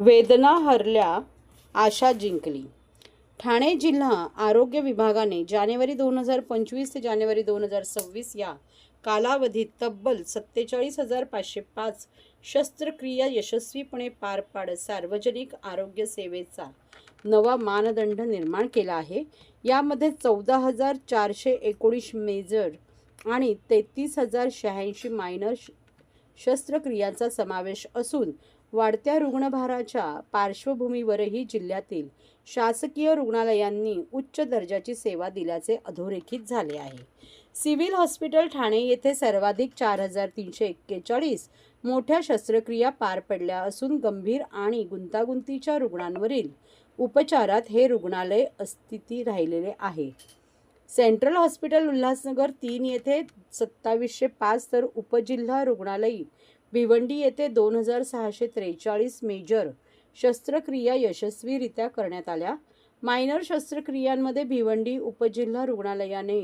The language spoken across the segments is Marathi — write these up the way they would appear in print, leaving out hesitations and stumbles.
वेदना हरल्या, आशा जिंकली. ठाणे जिल्हा आरोग्य विभागाने जानेवारी 2025 ते जानेवारी 2026 या कालावधीत तब्बल 47,505 शस्त्रक्रिया यशस्वीपणे पार पाडत सार्वजनिक आरोग्य सेवेचा नवा मानदंड निर्माण केला आहे. यामध्ये 14,419 मेजर आणि 33,086 मायनर शस्त्रक्रियांचा समावेश असून वाढत्या रुग्णभाराच्या पार्श्वभूमीवरही जिल्ह्यातील शासकीय रुग्णालयांनी उच्च दर्जाची सेवा दिल्याचे अधोरेखित झाले आहे. सिव्हिल हॉस्पिटल ठाणे येथे सर्वाधिक 4,341 मोठ्या शस्त्रक्रिया पार पडल्या असून गंभीर आणि गुंतागुंतीच्या रुग्णांवरील उपचारात हे रुग्णालय अस्तित्वात राहिलेले आहे. सेंट्रल हॉस्पिटल उल्हासनगर 3 येथे 2,705 तर उपजिल्हा रुग्णालय भिवंडी येथे 2,643 मेजर शस्त्रक्रिया यशस्वीरित्या करण्यात आल्या. मायनर शस्त्रक्रियांमध्ये भिवंडी उपजिल्हा रुग्णालयाने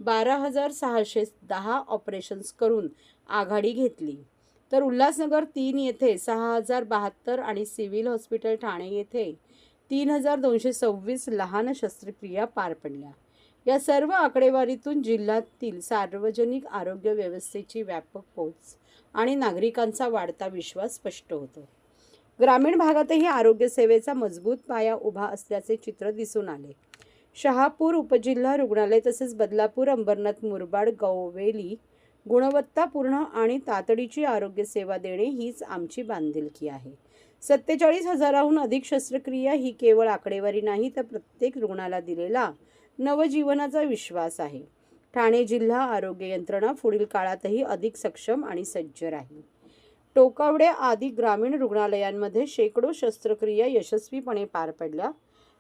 12,610 ऑपरेशन्स करून आघाडी घेतली, तर उल्हासनगर 3 येथे 6,072 आणि सिव्हिल हॉस्पिटल ठाणे येथे 3,226 लहान शस्त्रक्रिया पार पडल्या. या सर्व आकडेवारीतून जिल्ह्यातील सार्वजनिक आरोग्य व्यवस्थेची व्यापक पोहोच आणि नागरिकांचा वाढता विश्वास स्पष्ट होतो. ग्रामीण भागातही आरोग्य सेवेचा मजबूत पाया उभा असल्याचे चित्र दिसून आले. शहापूर उपजिल्हा रुग्णालय तसेच बदलापूर, अंबरनाथ, मुरबाड, गववेली गुणवत्तापूर्ण आणि तातडीची आरोग्य सेवा देणे हीच आमची बांधिलकी आहे. 47,000हून अधिक शस्त्रक्रिया ही केवळ आकडेवारी नाही, तर प्रत्येक रुग्णाला दिलेला नवजीवनाचा विश्वास आहे. ठाणे जिल्हा आरोग्य यंत्रणा पुढील काळातही अधिक सक्षम आणि सज्ज राहील. टोकावडे आदी ग्रामीण रुग्णालयांमध्ये शेकडो शस्त्रक्रिया यशस्वीपणे पार पडल्या.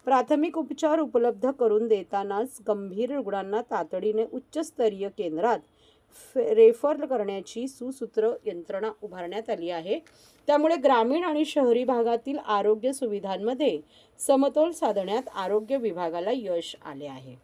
प्राथमिक उपचार उपलब्ध करून देतानाच गंभीर रुग्णांना तातडीने उच्चस्तरीय केंद्रात रेफर करण्याची सुसूत्र यंत्रणा उभारण्यात आली आहे. त्यामुळे ग्रामीण आणि शहरी भागातील आरोग्य सुविधांमध्ये समतोल साधण्यात आरोग्य विभागाला यश आले आहे.